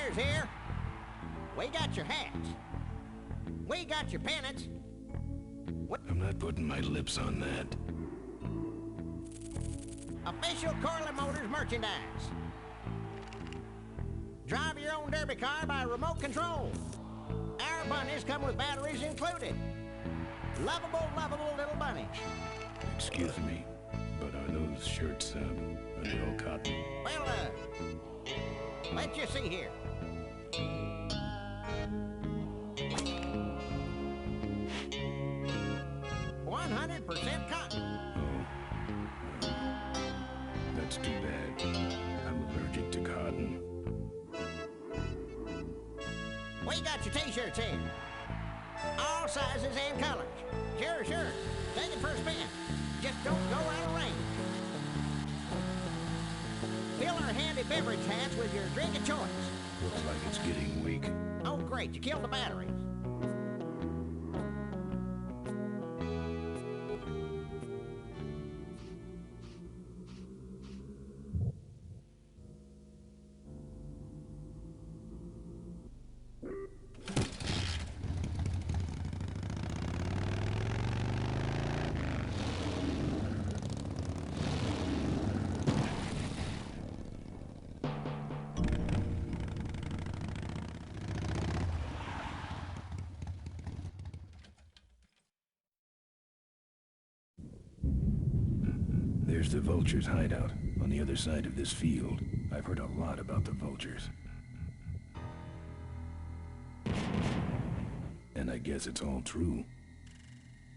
Souvenir's here. We got your hats. We got your pennants. I'm not putting my lips on that. Official Corley Motors merchandise. Drive your own derby car by remote control. Our bunnies come with batteries included. Lovable, lovable little bunnies. Excuse me, but are those shirts, are they all cotton? Well, let you see here. %100% cotton. Oh. That's too bad. I'm allergic to cotton. We got your t-shirts here. All sizes and colors. Sure. Take it for a spin. Just don't go out of range. Fill our handy beverage hats with your drink of choice. Looks like it's getting weak. Oh, great. You killed the batteries. There's the Vulture's hideout, on the other side of this field. I've heard a lot about the Vultures. And I guess it's all true.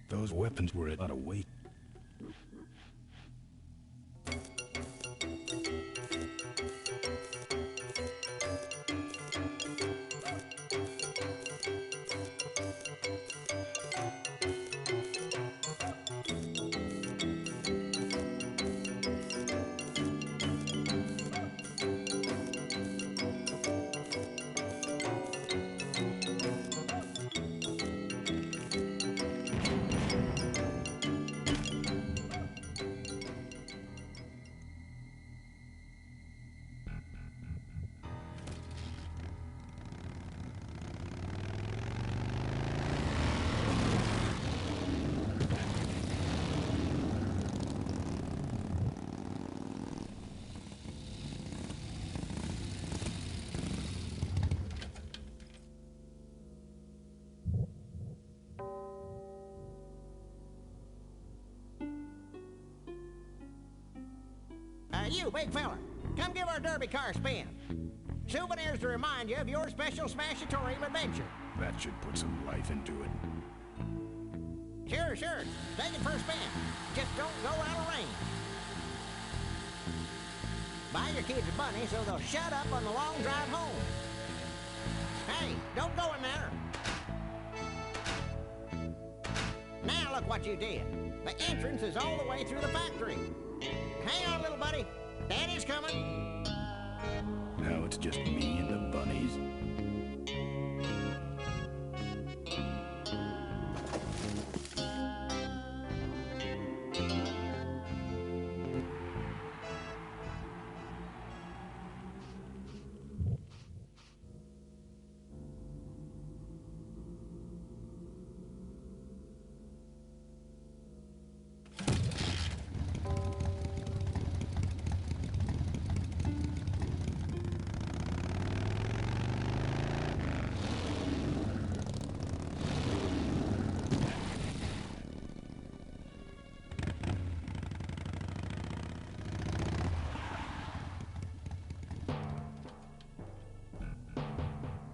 Those weapons were a lot of weight. You, big fella, come give our derby car a spin. Souvenirs to remind you of your special Smashatorium adventure. That should put some life into it. Sure. Take it for a spin. Just don't go out of range. Buy your kids a bunny so they'll shut up on the long drive home. Hey, don't go in there. Now look what you did. The entrance is all the way through the factory. Hang on, little buddy. Daddy's coming. Now it's just me and the bunnies.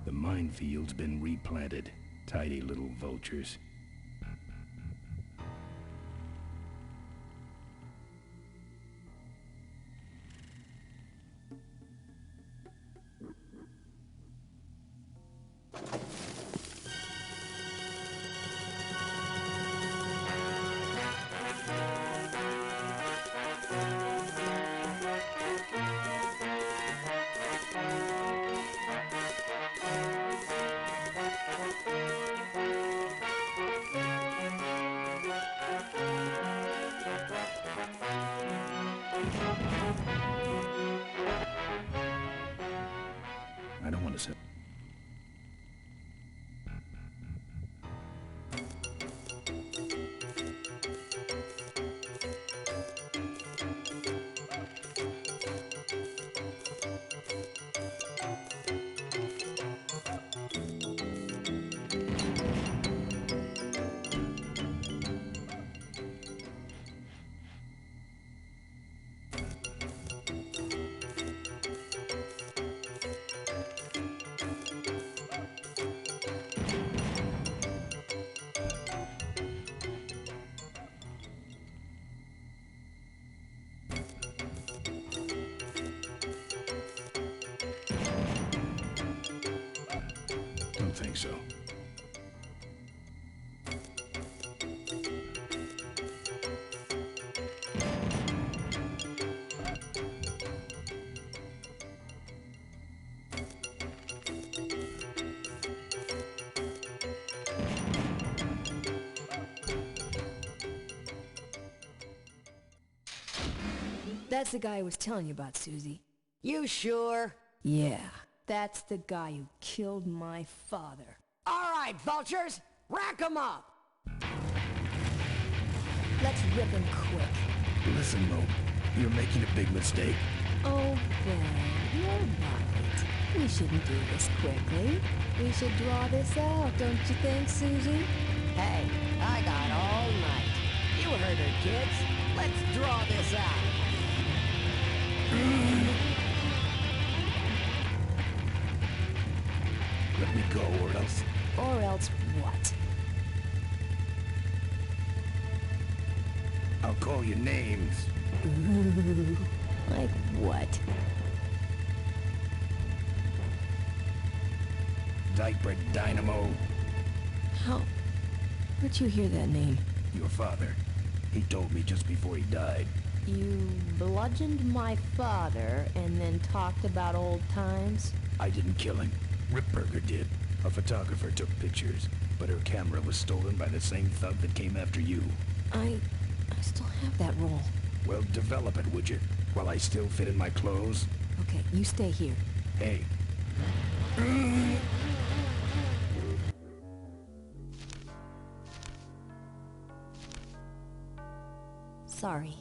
The minefield's been replanted. Tidy little vultures. think so. That's the guy I was telling you about, Susie. You sure? Yeah, that's the guy who killed my father. All right, vultures, rack 'em up! Let's rip him quick. Listen, Mo, you're making a big mistake. Oh, Ben, you're right. We shouldn't do this quickly. We should draw this out, don't you think, Susie? Hey, I got all night. You heard her, kids. Let's draw this out. Let me go, or else... Or else what? I'll call you names. Ooh, like what? Diaper Dynamo. How? Where'd you hear that name? Your father. He told me just before he died. You bludgeoned my father and then talked about old times? I didn't kill him. Ripburger did. A photographer took pictures, but her camera was stolen by the same thug that came after you. I still have that roll. Well, develop it, would you? While I still fit in my clothes? Okay, you stay here. Hey. Sorry.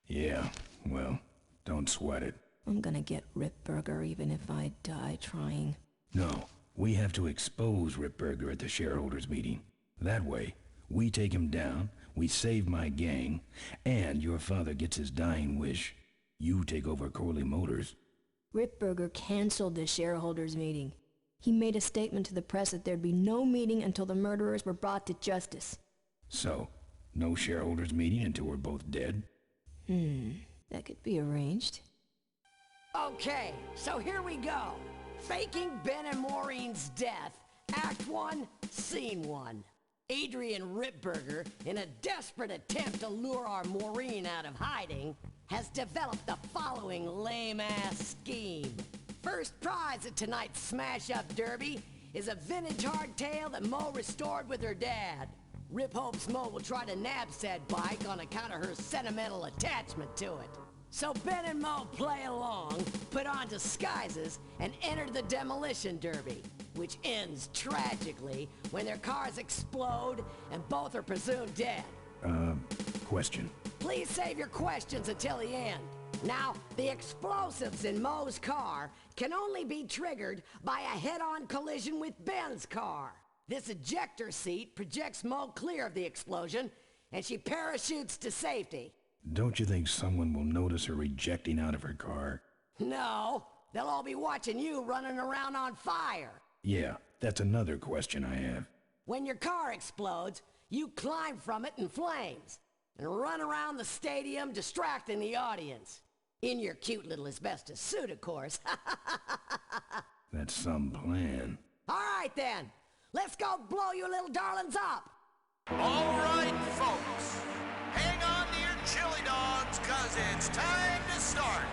Yeah, well, don't sweat it. I'm gonna get Ripburger even if I die trying. No, we have to expose Ripburger at the shareholders meeting. That way, we take him down, we save my gang, and your father gets his dying wish. You take over Corley Motors. Ripburger canceled the shareholders meeting. He made a statement to the press that there'd be no meeting until the murderers were brought to justice. So, no shareholders meeting until we're both dead? That could be arranged. Okay, so here we go. Faking Ben and Maureen's death. Act 1, Scene 1. Adrian Ripburger, in a desperate attempt to lure our Maureen out of hiding, has developed the following lame-ass scheme. First prize at tonight's smash-up derby is a vintage hardtail that Mo restored with her dad. Rip hopes Mo will try to nab said bike on account of her sentimental attachment to it. So Ben and Mo play along, put on disguises, and enter the demolition derby, which ends tragically when their cars explode and both are presumed dead. Question. Please save your questions until the end. Now, the explosives in Mo's car can only be triggered by a head-on collision with Ben's car. This ejector seat projects Mo clear of the explosion, and she parachutes to safety. Don't you think someone will notice her ejecting out of her car? No, they'll all be watching you running around on fire. Yeah, that's another question I have. When your car explodes, you climb from it in flames and run around the stadium distracting the audience. In your cute little asbestos suit, of course. That's some plan. All right then, let's go blow you little darlings up. All right, folks. Hang on to your chili dogs, cause it's time to start.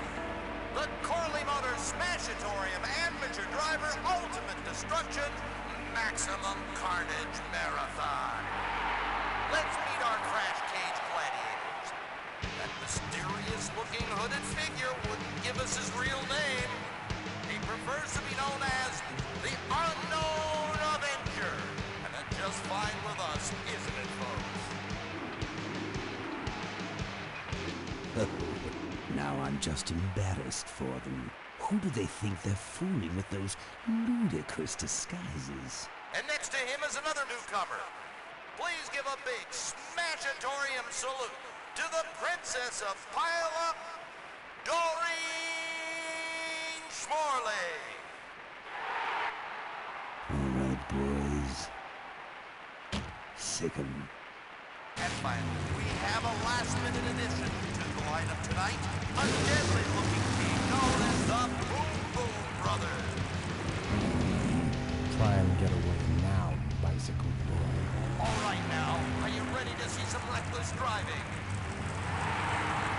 The Corley Motors Smashatorium Amateur Driver Ultimate Destruction Maximum Carnage Marathon. Let's meet our crash cage gladiators. That mysterious-looking hooded figure wouldn't give us his real name. He prefers to be known as the Unknown Avenger. And that's just fine with us, isn't it, folks? Now I'm just embarrassed for them. Who do they think they're fooling with those ludicrous disguises? And next to him is another newcomer. Please give a big Smashatorium salute to the Princess of Pile-Up, Doreen Schmorley. All right, boys. Sick 'em. And finally, we have a last-minute addition to the lineup tonight, a deadly-looking team known as the Boom Boom Brothers. try and get away now, bicycle boy. All right now, are you ready to see some reckless driving?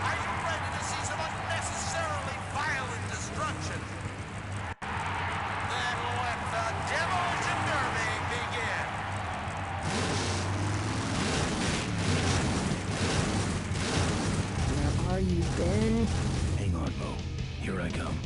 Are you ready to see some unnecessarily violent destruction? Then let the Demolition Derby begin! Where are you, Ben? Hang on, Mo. Here I come.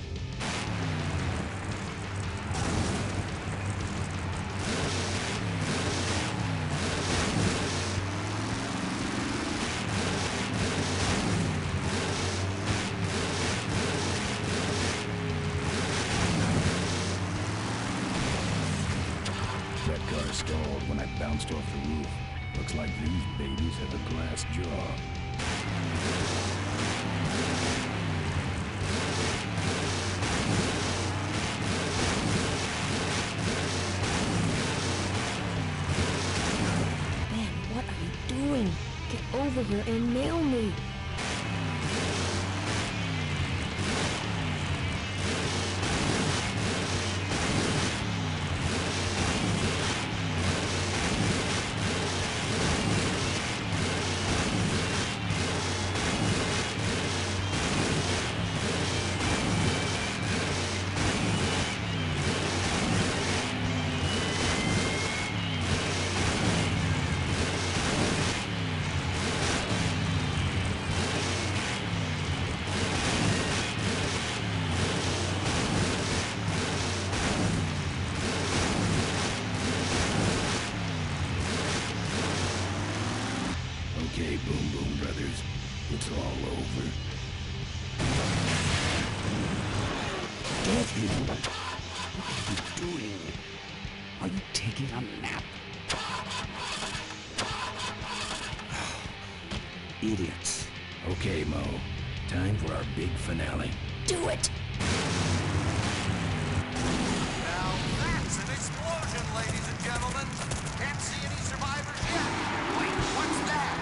That car stalled when I bounced off the roof. Looks like these babies have a glass jaw. Ben, what are you doing? Get over here and nail me. Okay, Boom Boom Brothers. It's all over. Get him! What are you doing? Are you taking a nap? Idiots. Okay, Mo. Time for our big finale. Do it! Now that's an explosion, ladies and gentlemen. Can't see any survivors yet. Wait, what's that?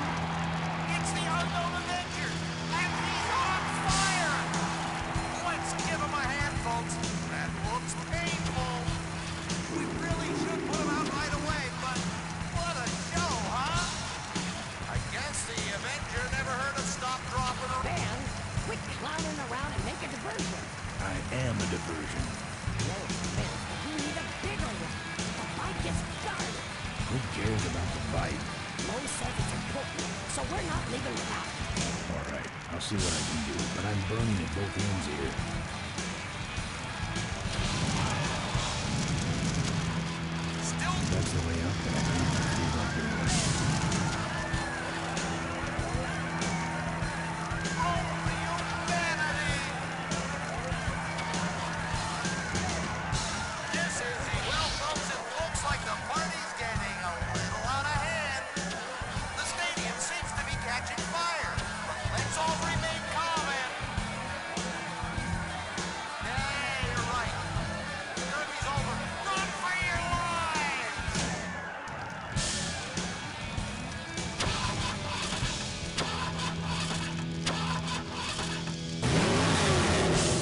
It's the unknown Avenger, and he's on fire! Let's give him a hand, folks. That looks painful. We really should put him out right away, but what a show, huh? I guess the Avenger never heard of stop, drop, or... Ben, quit clowning around and make a diversion. I am a diversion. No offense, but we need a bigger one. The fight gets started. Who cares about the fight? Mo says it's important, so we're not leaving without it. All right, I'll see what I can do, but I'm burning at both ends here. Still That's the way up, but I can't give up anyway. only humanity! This is the... Well, folks, it looks like the party's getting a little out of hand. The stadium seems to be catching fire, but let's all remain calm and... Yeah, you're right. The derby's over. Run for your lives!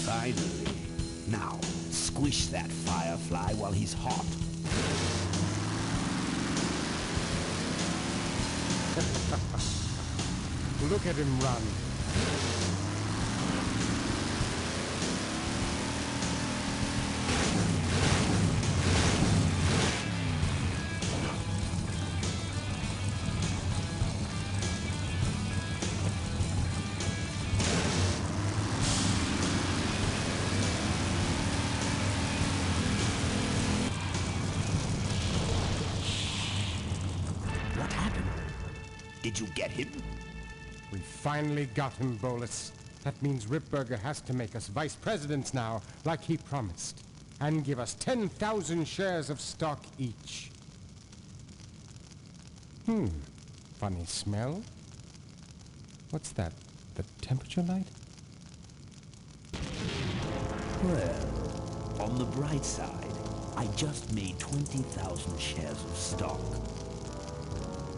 Finally. Now, squish that firefly while he's hot. Look at him run. What happened? Did you get him? We finally got him, Bolus. That means Ripburger has to make us vice presidents now, like he promised. And give us 10,000 shares of stock each. Funny smell. What's that? The temperature light? Well, on the bright side, I just made 20,000 shares of stock.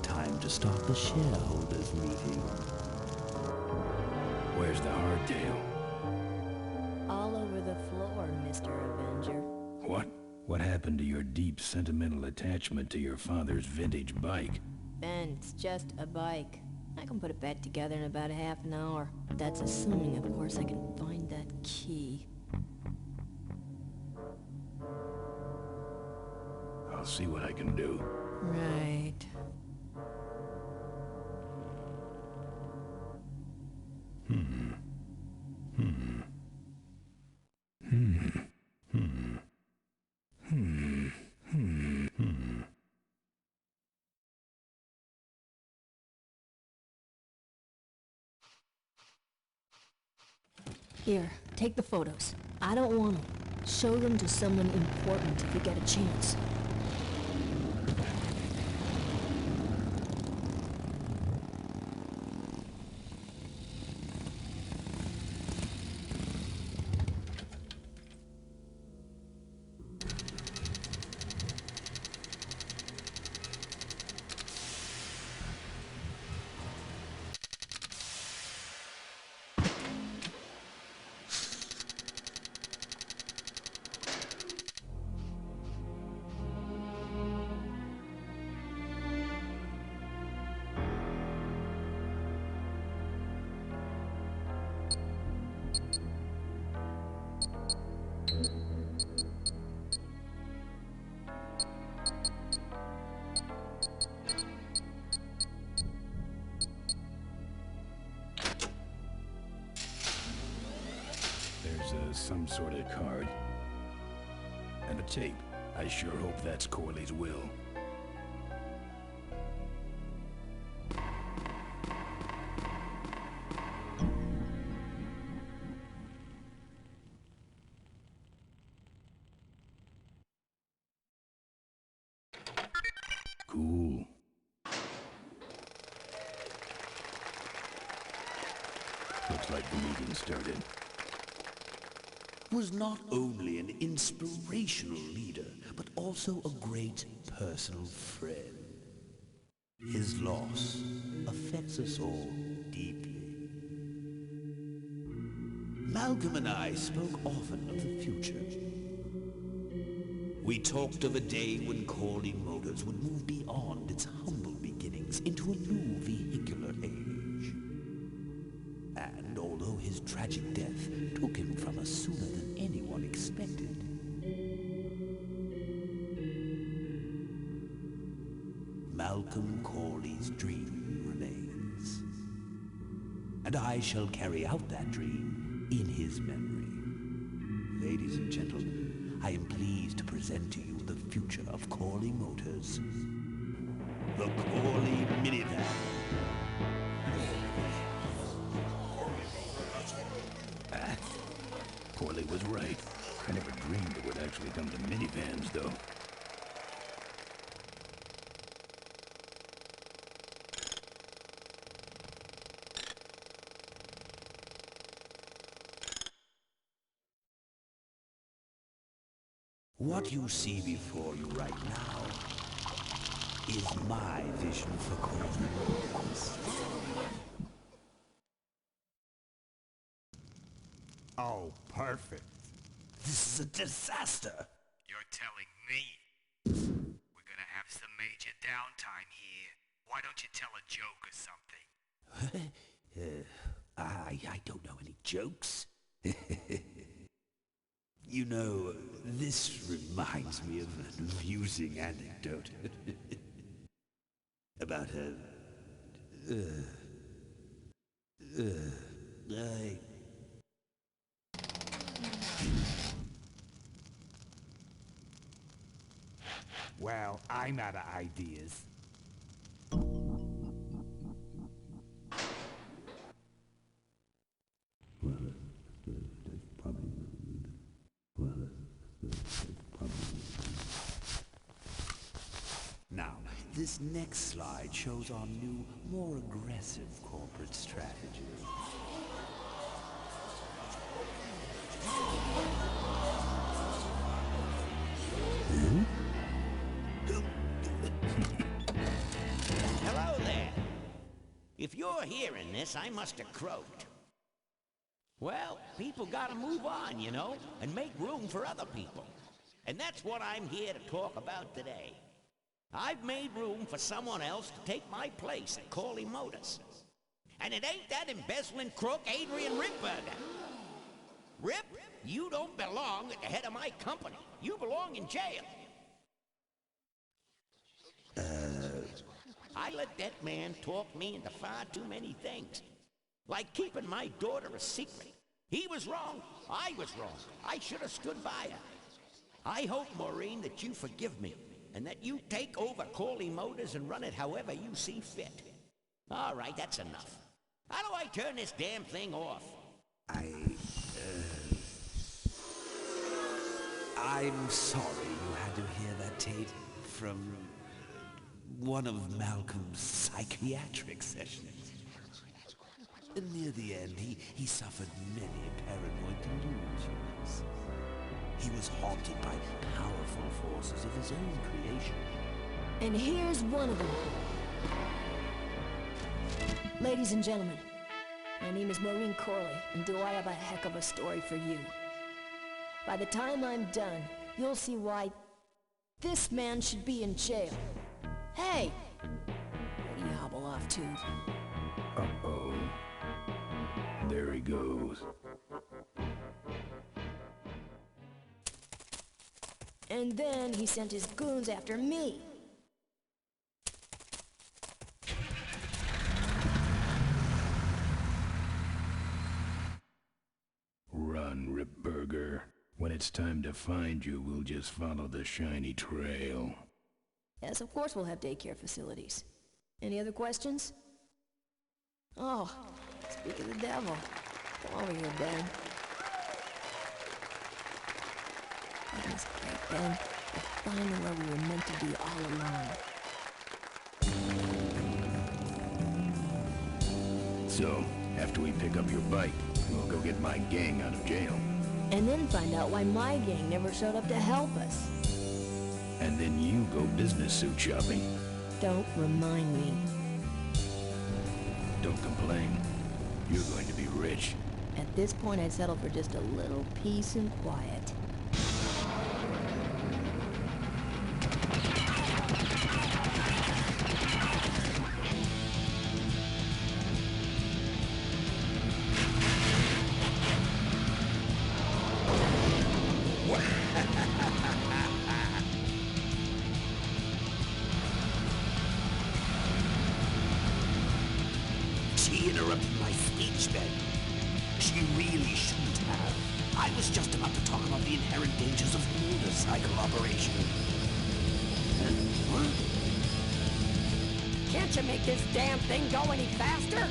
Time to start the shareholders meeting. Where's the hardtail? All over the floor, Mr. Avenger. What? What happened? happened to your deep sentimental attachment to your father's vintage bike? Ben, it's just a bike. I can put it back together in about a half an hour. That's assuming, of course, I can find that key. I'll see what I can do. Right. Here, take the photos. I don't want them. Show them to someone important if you get a chance. There's some sort of card. And a tape. I sure hope that's Corley's will. Cool. Looks like the meeting started. Was not only an inspirational leader, but also a great personal friend. His loss affects us all deeply. Malcolm and I spoke often of the future. We talked of a day when Corley Motors would move beyond its humble beginnings into a new vehicular age. And although his tragic death took him from us sooner than anyone expected, Malcolm Corley's dream remains. And I shall carry out that dream in his memory. Ladies and gentlemen, I am pleased to present to you the future of Corley Motors. The Corley minivan. Corley was right. I never dreamed it would actually come to minivans, though. What you see before you right now is my vision for Corley Motors. Oh, perfect. This is a disaster. You're telling me we're gonna have some major downtime here. Why don't you tell a joke or something? I don't know any jokes. You know, this reminds me of an amusing anecdote about Well, I'm out of ideas. Now, this next slide shows our new, more aggressive corporate strategy. Hello there. If you're hearing this, I must have croaked. Well, people gotta move on, you know, and make room for other people. And that's what I'm here to talk about today. I've made room for someone else to take my place at Corley Motors. And it ain't that embezzling crook Adrian Ripburger. Rip, you don't belong at the head of my company. You belong in jail. I let that man talk me into far too many things. Like keeping my daughter a secret. He was wrong. I was wrong. I should have stood by her. I hope, Maureen, that you forgive me, and that you take over Corley Motors and run it however you see fit. All right, that's enough. How do I turn this damn thing off? I'm sorry you had to hear that tape from one of Malcolm's psychiatric sessions. Near the end, he suffered many paranoid delusions. He was haunted by powerful forces of his own creation. And here's one of them. Ladies and gentlemen, my name is Maureen Corley, and do I have a heck of a story for you. By the time I'm done, you'll see why this man should be in jail. Hey! Where do you hobble off to? Uh-oh. There he goes. And then he sent his goons after me. Run, Ripburger. When it's time to find you, we'll just follow the shiny trail. Yes, of course we'll have daycare facilities. Any other questions? Oh, speak of the devil. Come over here, Ben. That was great, Ben. We're finally where we were meant to be all along. So, after we pick up your bike, we'll go get my gang out of jail. And then find out why my gang never showed up to help us. And then you go business suit shopping. Don't remind me. Don't complain. You're going to be rich. At this point, I'd settle for just a little peace and quiet. She interrupted my speech then. She really shouldn't have. I was just about to talk about the inherent dangers of motorcycle operation. What? Can't you make this damn thing go any faster?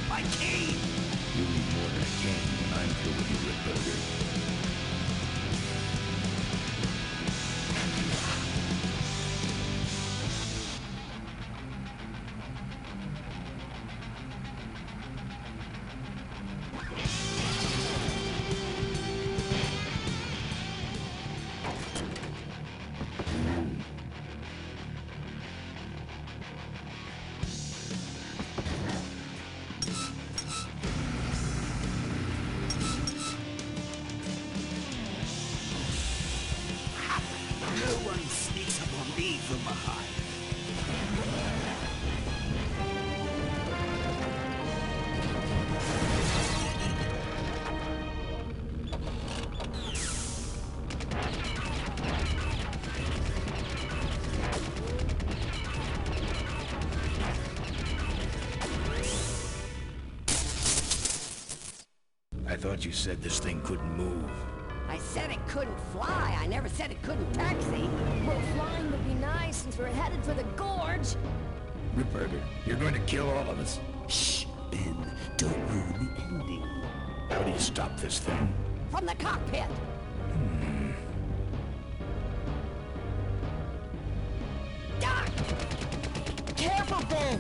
My cane! You need more than a cane when I'm through with you, Ripburger. No one sneaks up on me from behind. I thought you said this thing couldn't move. I said it couldn't fly. I never said it couldn't taxi. Well, flying would be nice since we're headed for the gorge. Ripburger, you're going to kill all of us. Shh, Ben, don't ruin the ending. How do you stop this thing? From the cockpit. Ah! Careful, Ben!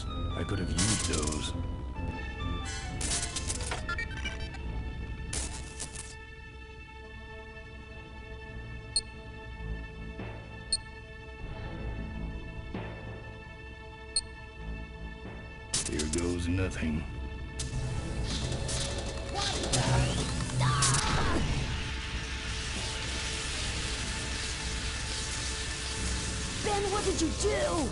tools. I could have used those. Here goes nothing. Ben, what did you do?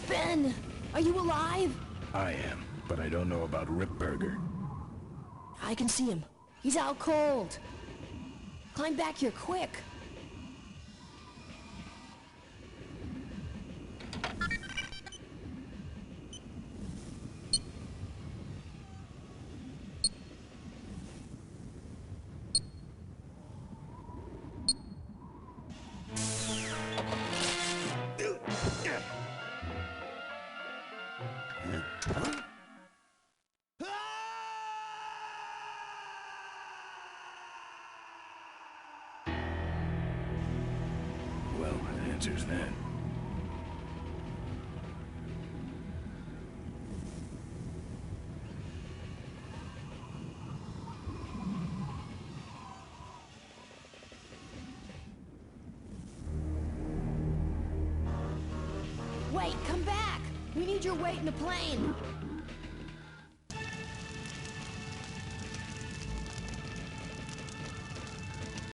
Ben, are you alive? I am, but I don't know about Ripburger. I can see him. He's out cold. Climb back here, quick. Well, that answers that. Wait, come back! We need your weight in the plane!